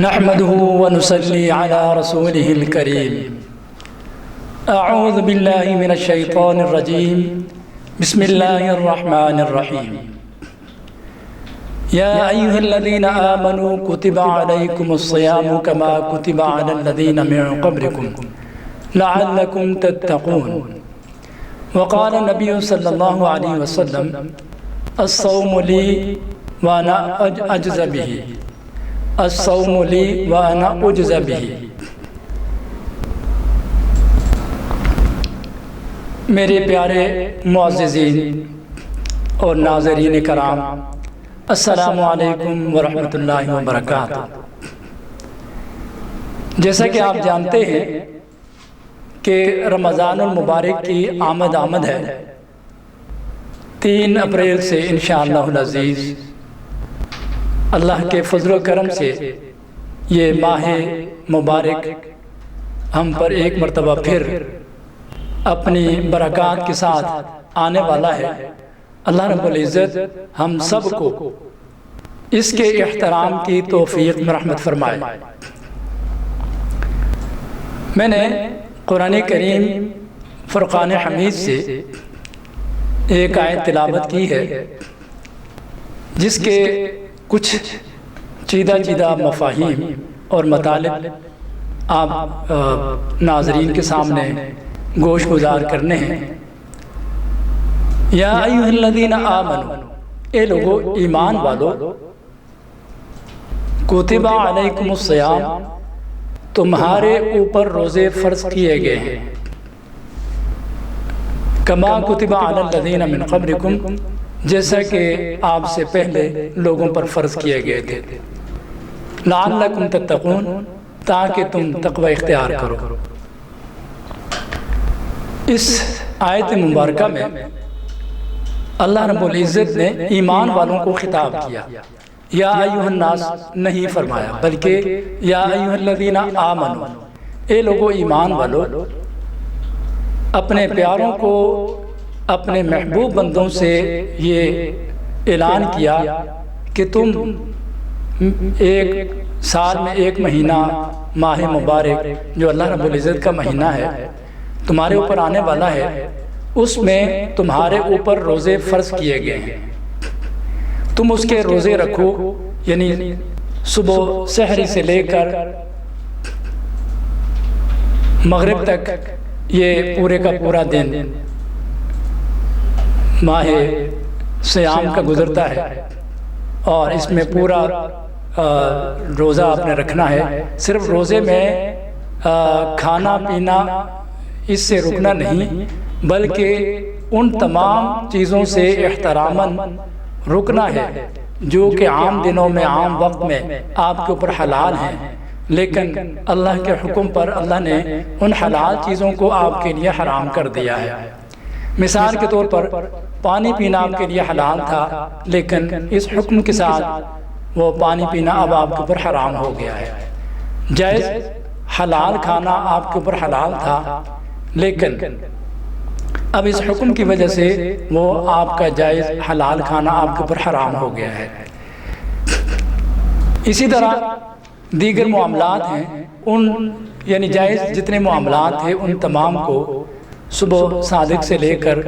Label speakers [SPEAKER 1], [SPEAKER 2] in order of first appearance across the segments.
[SPEAKER 1] نحمده ونصلي على رسوله الكريم. أعوذ بالله من الشيطان الرجيم. بسم الله الرحمن الرحيم. يا أيها الذين آمنوا كتب عليكم الصيام كما كتب على الذين من قبلكم لعلكم تتقون. وقال النبي صلى الله عليه وسلم الصوم لي وأنا أجزى به. الصوم لی وانا اجزی به. میرے پیارے معززین اور ناظرین کرام، السلام علیکم ورحمۃ اللہ وبرکاتہ. جیسا کہ آپ جانتے ہیں کہ رمضان المبارک کی آمد ہے. 3 اپریل سے انشاءاللہ العزیز اللہ کے فضل و کرم سے یہ ماہ مبارک ہم پر ایک مرتبہ پھر اپنی برکات کے ساتھ آنے والا ہے. اللہ رب العزت ہم سب کو اس کے احترام کی توفیق میں رحمت فرمائے. میں نے قرآن کریم فرقان حمید سے ایک آیت تلاوت کی ہے جس کے کچھ چیدہ مفاہیم اور مطالب آپ ناظرین کے سامنے گوش گزار کرنے ہیں. یا ایھا الذین آمنوا، اے لوگو ایمان والو، کتب علیکم الصیام، تمہارے اوپر روزے فرض کیے گئے ہیں. کما کتب علی الذین من قبلکم، جیسا کہ آپ سے پہلے لوگوں پر فرض کیے گئے تھے. لعلکم تتقون، تاکہ تم تقوی اختیار کرو. اس آیت مبارکہ میں اللہ رب العزت نے ایمان والوں کو خطاب کیا. یا ایھا الناس نہیں فرمایا، بلکہ یا ایھا الذین آمنوا، اے لوگو ایمان والو. اپنے پیاروں کو، اپنے محبوب بندوں سے یہ اعلان کیا کہ تم ایک سال میں ایک مہینہ ماہ مبارک جو اللہ رب العزت کا مہینہ ہے تمہارے اوپر آنے والا ہے، اس میں تمہارے اوپر روزے فرض کیے گئے ہیں. تم اس کے روزے رکھو، یعنی صبح سحری سے لے کر مغرب تک یہ پورے کا پورا دن ماہ صیام کا گزرتا ہے، اور اس میں پورا روزہ آپ نے رکھنا ہے. صرف روزے میں کھانا پینا اس سے رکنا نہیں، بلکہ ان تمام چیزوں سے احتراماً رکنا ہے جو کہ عام دنوں میں، عام وقت میں آپ کے اوپر حلال ہیں، لیکن اللہ کے حکم پر اللہ نے ان حلال چیزوں کو آپ کے لیے حرام کر دیا ہے. مثال کے طور پر پانی پینا آپ کے لیے حلال تھا، لیکن اس حکم کے ساتھ وہ پانی پینا اب آپ کے اوپر حرام ہو گیا ہے. جائز حلال کھانا آپ کے اوپر حلال تھا، لیکن اب اس حکم کی وجہ سے وہ آپ کا جائز حلال کھانا آپ کے اوپر حرام ہو گیا ہے. اسی طرح دیگر معاملات ہیں، ان یعنی جائز جتنے معاملات ہیں ان تمام کو صبح صادق سے لے کر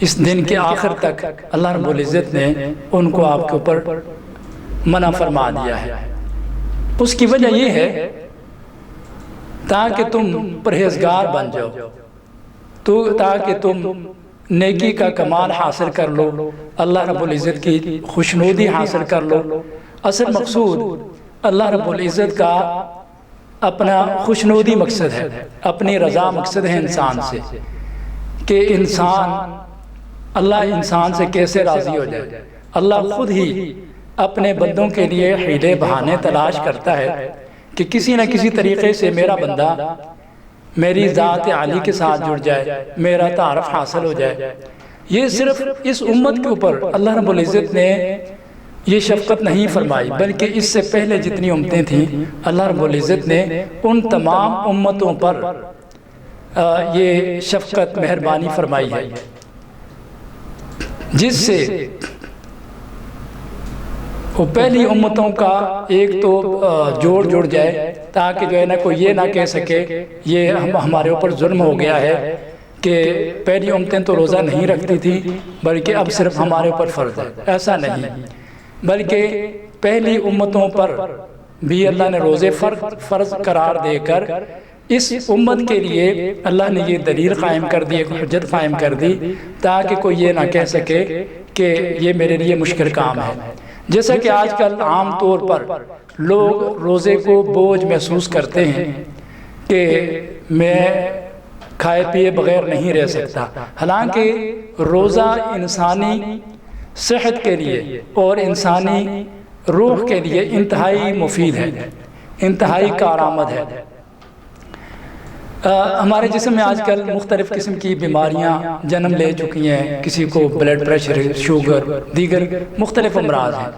[SPEAKER 1] اس دن کے آخر تک اللہ رب العزت نے ان کو آپ کے اوپر منع فرما دیا ہے. اس کی وجہ یہ ہے تاکہ تم پرہیزگار بن جاؤ، تاکہ تم نیکی کا کمال حاصل کر لو، اللہ رب العزت کی خوشنودی حاصل کر لو. اصل مقصود اللہ رب العزت کا اپنا خوشنودی مقصد ہے، اپنی رضا مقصد ہے انسان سے، کہ اللہ انسان سے کیسے راضی ہو جائے. اللہ خود ہی اپنے بندوں کے لیے حیلے بہانے تلاش کرتا ہے کہ کسی نہ کسی طریقے سے میرا بندہ میری ذات عالی کے ساتھ جڑ جائے، میرا تعارف حاصل ہو جائے. یہ صرف اس امت کے اوپر اللہ رب العزت نے یہ شفقت نہیں فرمائی، بلکہ اس سے پہلے جتنی امتیں تھیں اللہ رب العزت نے ان تمام امتوں پر یہ شفقت مہربانی فرمائی ہے، جس سے وہ پہلی امتوں کا ایک تو جوڑ جڑ جائے، تاکہ جو ہے نا کوئی یہ نہ کہہ سکے یہ ہمارے اوپر ظلم ہو گیا ہے کہ پہلی امتیں تو روزہ نہیں رکھتی تھی بلکہ اب صرف ہمارے اوپر فرض ہے۔ ایسا نہیں، بلکہ پہلی امتوں پر بھی اللہ نے روزے فرض قرار دے کر اس امت کے لیے اللہ نے یہ دلیل قائم کر دی، ایک حجت قائم کر دی، تاکہ کوئی یہ نہ کہہ سکے کہ یہ میرے لیے مشکل کام ہے۔ جیسا کہ آج کل عام طور پر لوگ روزے کو بوجھ محسوس کرتے ہیں کہ میں کھائے پیے بغیر نہیں رہ سکتا، حالانکہ روزہ انسانی صحت کے لیے اور انسانی روح کے لیے انتہائی مفید ہے، انتہائی کارآمد ہے۔ ہمارے جسم میں آج کل مختلف قسم کی بیماریاں جنم لے چکی ہیں، کسی کو بلڈ پریشر، شوگر، دیگر مختلف امراض ہیں،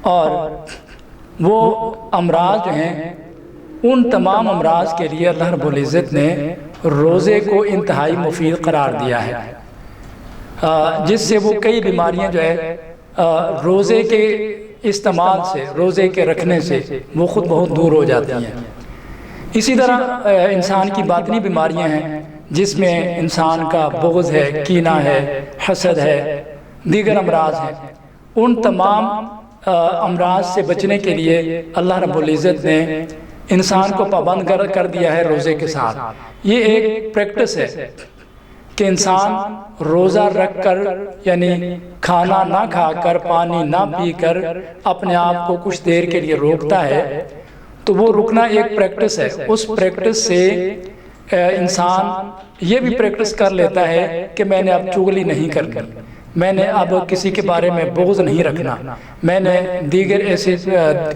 [SPEAKER 1] اور وہ امراض جو ہیں ان تمام امراض کے لیے اللہ رب العزت نے روزے کو انتہائی مفید قرار دیا ہے، جس سے وہ کئی بیماریاں جو ہے روزے کے استعمال سے، روزے کے رکھنے سے وہ خود بہت دور ہو جاتی ہیں۔ اسی طرح انسان کی باطنی بیماریاں ہیں، جس میں انسان کا بغض ہے، کینہ ہے، حسد ہے، دیگر امراض ہیں۔ ان تمام امراض سے بچنے کے لیے اللہ رب العزت نے انسان کو پابند کر دیا ہے روزے کے ساتھ۔ یہ ایک پریکٹس ہے کہ انسان روزہ رکھ کر، یعنی کھانا نہ کھا کر، پانی نہ پی کر اپنے آپ کو کچھ دیر کے لیے روکتا ہے، تو وہ رکنا ایک پریکٹس ہے۔ اس پریکٹس سے انسان یہ بھی پریکٹس کر لیتا ہے کہ میں نے اب چغلی نہیں کرنی، میں نے اب کسی کے بارے میں بغض نہیں رکھنا، میں نے دیگر ایسے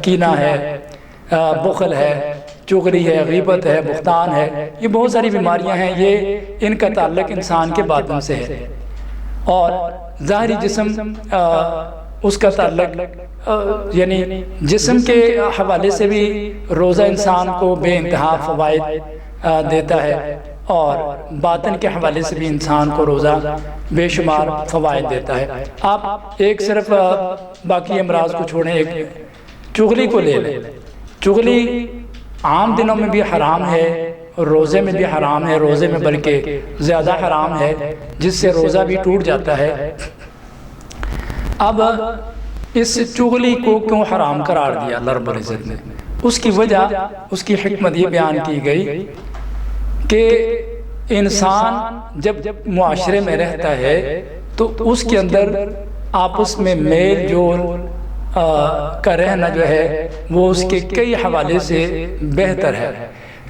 [SPEAKER 1] کینہ ہے، بخل ہے، چغلی ہے، غیبت ہے، بہتان ہے، یہ بہت ساری بیماریاں ہیں، یہ ان کا تعلق انسان کے باطن سے ہے، اور ظاہری جسم اس کا تعلق یعنی جسم کے حوالے سے بھی روزہ انسان کو بے انتہا فوائد دیتا ہے، اور باطن کے حوالے سے بھی انسان کو روزہ بے شمار فوائد دیتا ہے۔ آپ ایک صرف باقی امراض کو چھوڑیں، ایک چغلی کو لے لیں۔ چغلی عام دنوں میں بھی حرام ہے، روزے میں بھی حرام ہے، روزے میں بلکہ زیادہ حرام ہے، جس سے روزہ بھی ٹوٹ جاتا ہے۔ اب اس چغلی کو کیوں حرام قرار دیا اللہ رب العزت نے؟ اس کی وجہ، اس کی حکمت یہ بیان کی گئی کہ انسان جب معاشرے میں رہتا ہے تو اس کے اندر آپس میں میل جول کا رہنا جو ہے وہ اس کے کئی حوالے سے بہتر ہے،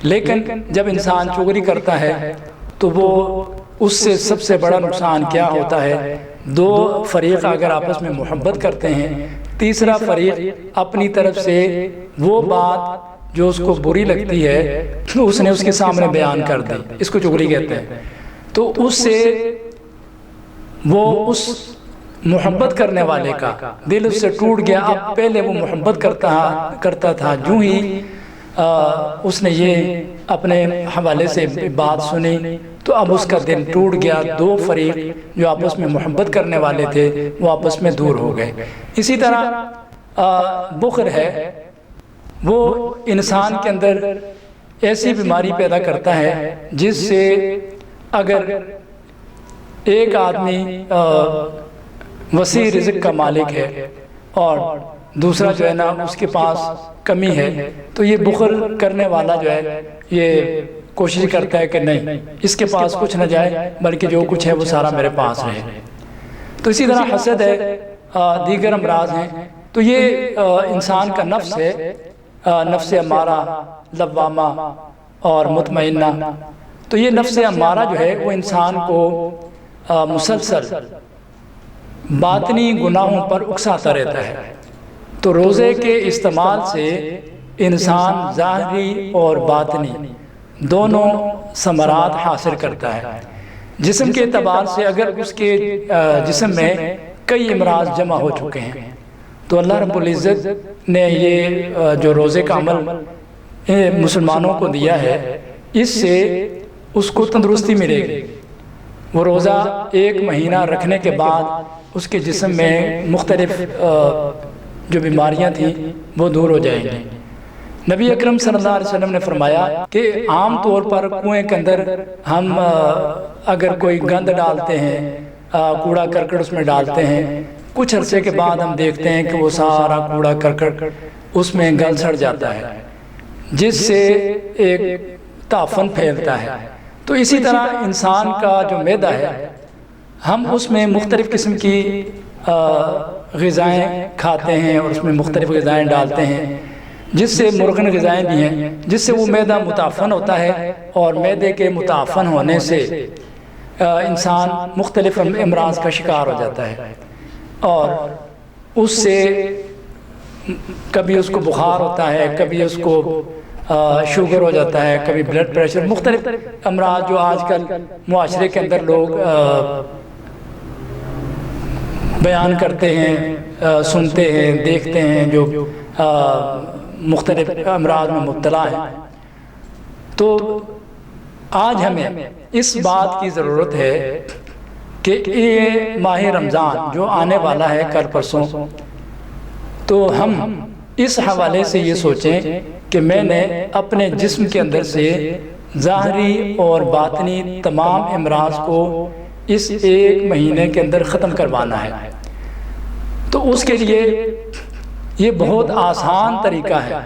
[SPEAKER 1] لیکن جب انسان چغلی کرتا ہے تو وہ اس سے سب سے بڑا نقصان کیا ہوتا ہے؟ دو فریق اگر آپس میں محبت کرتے ہیں، تیسرا فریق اپنی طرف سے وہ بات جو اس کو بری لگتی ہے اس نے اس کے سامنے بیان کر دی، اس کو چغلی کہتے ہیں، تو اس سے وہ اس محبت کرنے والے کا دل اس سے ٹوٹ گیا۔ اب پہلے وہ محبت کرتا تھا، جو ہی اس نے یہ اپنے حوالے سے بات سنی تو اب اس کا دل ٹوٹ گیا، دو فریق جو آپس میں محبت کرنے والے تھے وہ آپس میں دور ہو گئے۔ اسی طرح بخل ہے، وہ انسان کے اندر ایسی بیماری پیدا کرتا ہے جس سے اگر ایک آدمی وسیع رزق کا مالک ہے اور دوسرا جو ہے نا اس کے پاس کمی ہے، تو یہ بخل کرنے والا جو ہے یہ کوشش کرتا ہے کہ نہیں، اس کے پاس کچھ نہ جائے بلکہ جو کچھ ہے وہ سارا میرے پاس رہے۔ تو اسی طرح حسد ہے، دیگر امراض ہیں، تو یہ انسان کا نفس ہے، نفس امارہ، لوامہ اور مطمئنہ۔ تو یہ نفس امارہ جو ہے وہ انسان کو مسلسل باطنی گناہوں پر اکساتا رہتا ہے۔ تو روزے کے استعمال سے انسان ظاہری اور باطنی دونوں ثمرات حاصل کرتا ہے۔ جسم کے اعتبار سے اگر اس کے جسم میں کئی امراض جمع ہو چکے ہیں تو اللہ رب العزت نے یہ جو روزے کا عمل مسلمانوں کو دیا ہے، اس سے اس کو تندرستی ملے گی۔ وہ روزہ ایک مہینہ رکھنے کے بعد اس کے جسم میں مختلف جو بیماریاں تھیں وہ دور ہو جائیں گی۔ نبی اکرم صلی اللہ علیہ وسلم نے فرمایا کہ عام طور پر کنویں کے اندر ہم اگر کوئی گند ڈالتے ہیں، کوڑا کرکٹ اس میں ڈالتے ہیں، کچھ عرصے کے بعد ہم دیکھتے ہیں کہ وہ سارا کوڑا کرکٹ اس میں گل سڑ جاتا ہے، جس سے ایک تعفن پھیلتا ہے۔ تو اسی طرح انسان کا جو معدہ ہے، ہم اس میں مختلف قسم کی غذائیں کھاتے ہیں اور اس میں مختلف غذائیں ڈالتے ہیں، جس سے مرغن غذائیں بھی ہیں، جس سے وہ معدہ متعفن ہوتا ہے، اور معدے کے متعفن ہونے سے انسان مختلف امراض کا شکار ہو جاتا ہے، اور اس سے کبھی اس کو بخار ہوتا ہے، کبھی اس کو شوگر ہو جاتا ہے، کبھی بلڈ پریشر، مختلف امراض جو آج کل معاشرے کے اندر لوگ بیان کرتے ہیں، سنتے ہیں، دیکھتے ہیں، جو مختلف امراض میں مبتلا ہیں۔ تو آج ہمیں اس بات کی ضرورت ہے کہ یہ ماہ رمضان جو آنے والا ہے کل پرسوں، تو ہم اس حوالے سے یہ سوچیں کہ میں نے اپنے جسم کے اندر سے ظاہری اور باطنی تمام امراض کو اس ایک مہینے کے اندر ختم کروانا ہے۔ تو اس کے لیے یہ بہت آسان طریقہ ہے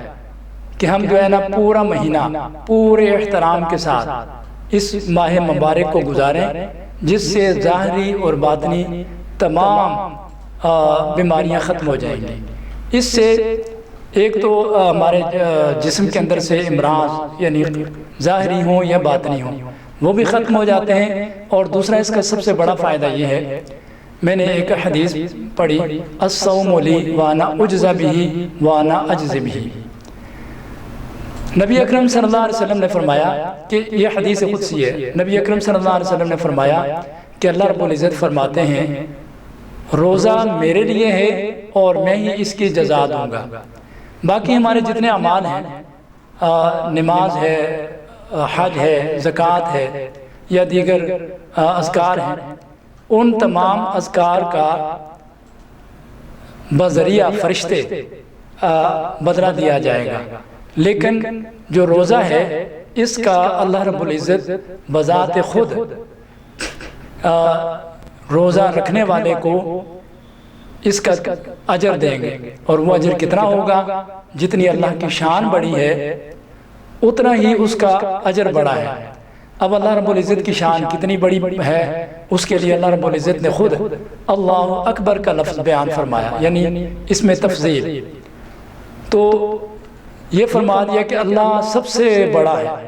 [SPEAKER 1] کہ ہم جو ہے نا پورا مہینہ پورے احترام کے ساتھ اس ماہ مبارک کو گزاریں، جس سے ظاہری اور باطنی تمام بیماریاں ختم ہو جائیں گی۔ اس سے ایک تو ہمارے جسم کے اندر سے امراض یعنی ظاہری ہوں یا باطنی ہوں وہ بھی ختم ہو جاتے ہیں، اور دوسرا اس کا سب سے بڑا فائدہ یہ ہے، میں نے ایک حدیث پڑھی، الصوم لی وانا اجزی بہ وانا اجزی بہ۔ نبی اکرم صلی اللہ علیہ وسلم نے فرمایا کہ یہ حدیث قدسی ہے، نبی اکرم صلی اللہ علیہ وسلم نے فرمایا کہ اللہ رب العزت فرماتے ہیں روزہ میرے لیے ہے اور میں ہی اس کی جزا دوں گا۔ باقی ہمارے جتنے اعمال ہیں، نماز ہے، حج ہے، زکوٰۃ ہے یا دیگر اذکار ہیں، ان تمام اذکار کا بذریعہ فرشتے بدلہ دیا جائے گا، لیکن جو روزہ ہے اس کا اللہ رب العزت بذات خود روزہ رکھنے والے کو اس کا اجر دیں گے، اور وہ اجر کتنا ہوگا؟ جتنی اللہ کی شان بڑی ہے اتنا ہی اس کا اجر بڑا ہے۔ اب اللہ رب العزت کی شان کتنی بڑی ہے، اس کے لیے اللہ رب العزت نے خود اللہ اکبر کا لفظ بیان فرمایا، یعنی اس میں تفضیل۔ تو یہ فرما دیا کہ اللہ سب سے بڑا ہے،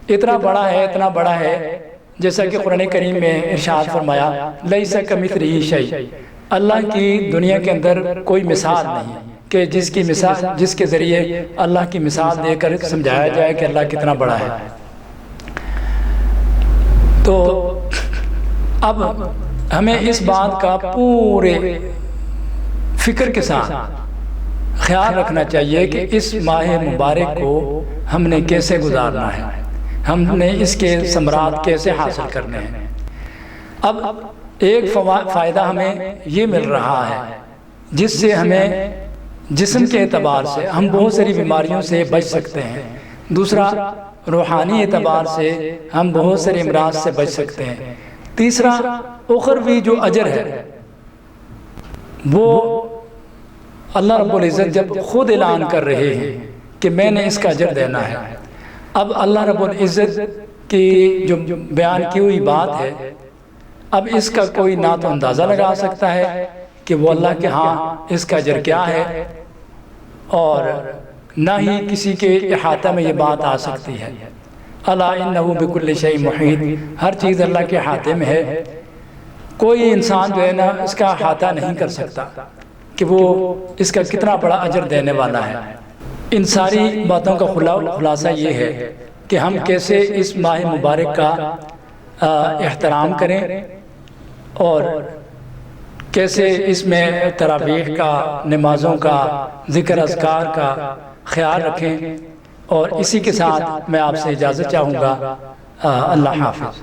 [SPEAKER 1] اتنا بڑا ہے، اتنا بڑا ہے، جیسا کہ قرآن کریم میں ارشاد فرمایا لیس کمثلہ شیء، اللہ کی دنیا کے اندر کوئی مثال نہیں کہ جس کے ذریعے اللہ کی مثال دے کر سمجھایا جائے کہ اللہ کتنا بڑا ہے۔ تو اب ہمیں اس بات کا پورے فکر کے ساتھ خیال رکھنا چاہیے کہ اس ماہ مبارک کو ہم نے کیسے گزارنا ہے، ہم نے اس کے ثمرات کیسے حاصل کرنے ہیں۔ اب ایک فائدہ ہمیں یہ مل رہا ہے جس سے ہمیں جسم کے اعتبار سے ہم بہت ساری بیماریوں سے بچ سکتے ہیں، دوسرا روحانی اعتبار سے ہم بہت سارے امراض سے بچ سکتے ہیں، تیسرا اخروی جو اجر ہے وہ اللہ رب العزت جب خود اعلان کر رہے ہیں کہ میں نے اس کا اجر دینا ہے۔ اب اللہ رب العزت کی جو بیان کی ہوئی بات ہے، اب اس کا کوئی نہ تو اندازہ لگا سکتا ہے کہ وہ اللہ کے ہاں اس کا اجر کیا ہے، اور نہ ہی کسی کے احاطہ میں یہ بات آ سکتی ہے۔ الا انہ بکل شیء محیط، ہر چیز اللہ کے احاطے میں ہے، کوئی انسان جو ہے نا اس کا احاطہ نہیں کر سکتا کہ وہ اس کا کتنا بڑا اجر دینے والا ہے۔ ان ساری باتوں کا خلاصہ یہ ہے کہ ہم کیسے اس ماہ مبارک کا احترام کریں اور کیسے اس میں تراویح کا، نمازوں کا، ذکر اذکار کا خیال رکھیں، اور اسی کے ساتھ میں آپ سے اجازت چاہوں گا۔ اللہ حافظ۔